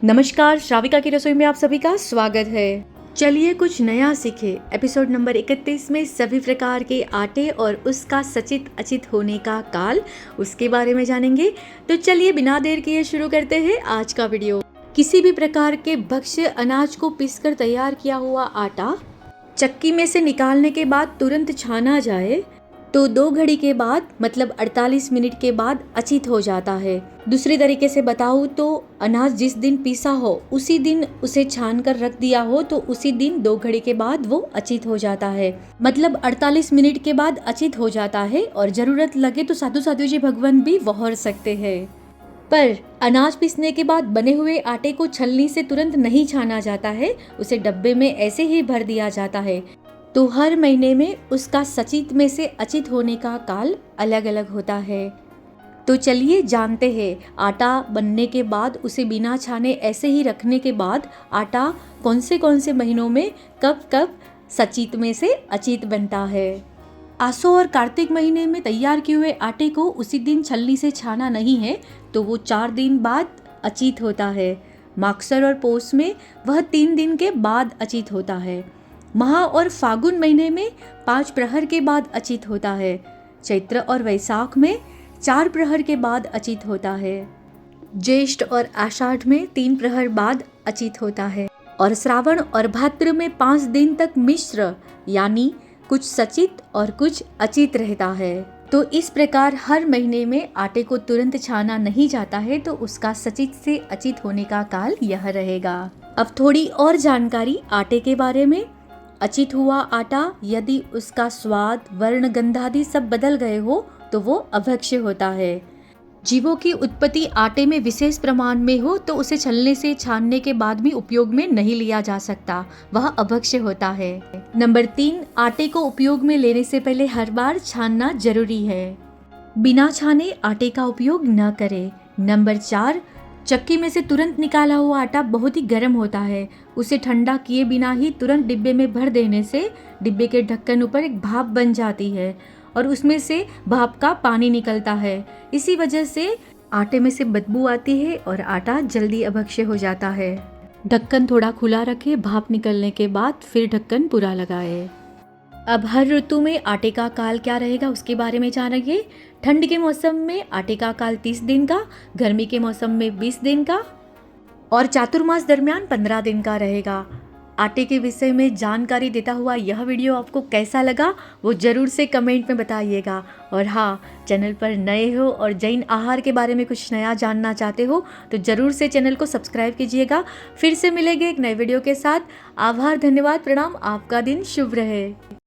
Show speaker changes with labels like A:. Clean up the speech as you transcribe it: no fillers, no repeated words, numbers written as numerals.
A: नमस्कार, श्राविका की रसोई में आप सभी का स्वागत है। चलिए कुछ नया सीखे। एपिसोड नंबर 31 में सभी प्रकार के आटे और उसका सचित अचित होने का काल, उसके बारे में जानेंगे। तो चलिए बिना देर किए शुरू करते हैं आज का वीडियो। किसी भी प्रकार के भक्ष्य अनाज को पीसकर तैयार किया हुआ आटा चक्की में से निकालने के बाद तुरंत छाना जाए तो 2 घड़ी के बाद मतलब 48 मिनट के बाद अचित हो जाता है। दूसरी तरीके से बताऊँ तो अनाज जिस दिन पीसा हो उसी दिन उसे छान कर रख दिया हो तो उसी दिन 2 घड़ी के बाद वो अचित हो जाता है, मतलब 48 मिनट के बाद अचित हो जाता है। और जरूरत लगे तो साधु साधु जी भगवान भी वहर सकते हैं। पर अनाज पीसने के बाद बने हुए आटे को छलनी से तुरंत नहीं छाना जाता है, उसे डब्बे में ऐसे ही भर दिया जाता है। तो हर महीने में उसका सचित में से अचित होने का काल अलग अलग होता है। तो चलिए जानते हैं, आटा बनने के बाद उसे बिना छाने ऐसे ही रखने के बाद आटा कौन से महीनों में कब कब सचित में से अचित बनता है। आसो और कार्तिक महीने में तैयार किए हुए आटे को उसी दिन छलनी से छाना नहीं है तो वो 4 दिन बाद अचित होता है। मागसर और पौष में वह 3 दिन के बाद अचित होता है। महा और फागुन महीने में 5 प्रहर के बाद अचित होता है। चैत्र और वैशाख में 4 प्रहर के बाद अचित होता है। ज्येष्ठ और आषाढ़ में 3 प्रहर बाद अचित होता है। और श्रावण और भाद्र में 5 दिन तक मिश्र यानी कुछ सचित और कुछ अचित रहता है। तो इस प्रकार हर महीने में आटे को तुरंत छाना नहीं जाता है तो उसका सचित से अचित होने का काल यह रहेगा। अब थोड़ी और जानकारी आटे के बारे में। अचित हुआ आटा यदि उसका स्वाद, वर्ण, गंधादि सब बदल गए हो तो वो अभक्ष्य होता है। जीवों की उत्पत्ति आटे में विशेष प्रमाण में हो तो उसे छलने से छानने के बाद भी उपयोग में नहीं लिया जा सकता, वह अभक्ष्य होता है। नंबर 3, आटे को उपयोग में लेने से पहले हर बार छानना जरूरी है। बिना छाने आटे का उपयोग न करें। नंबर 4, चक्की में से तुरंत निकाला हुआ आटा बहुत ही गर्म होता है, उसे ठंडा किए बिना ही तुरंत डिब्बे में भर देने से डिब्बे के ढक्कन ऊपर एक भाप बन जाती है और उसमें से भाप का पानी निकलता है। इसी वजह से आटे में से बदबू आती है और आटा जल्दी अभक्ष्य हो जाता है। ढक्कन थोड़ा खुला रखें, भाप निकलने के बाद फिर ढक्कन पूरा लगाए। अब हर ऋतु में आटे का काल क्या रहेगा उसके बारे में जानेंगे। ठंड के मौसम में आटे का काल 30 दिन का, गर्मी के मौसम में 20 दिन का और चातुर्मास दरमियान 15 दिन का रहेगा। आटे के विषय में जानकारी देता हुआ यह वीडियो आपको कैसा लगा वो जरूर से कमेंट में बताइएगा। और हाँ, चैनल पर नए हो और जैन आहार के बारे में कुछ नया जानना चाहते हो तो जरूर से चैनल को सब्सक्राइब कीजिएगा। फिर से मिलेंगे एक नए वीडियो के साथ। आभार, धन्यवाद, प्रणाम। आपका दिन शुभ रहे।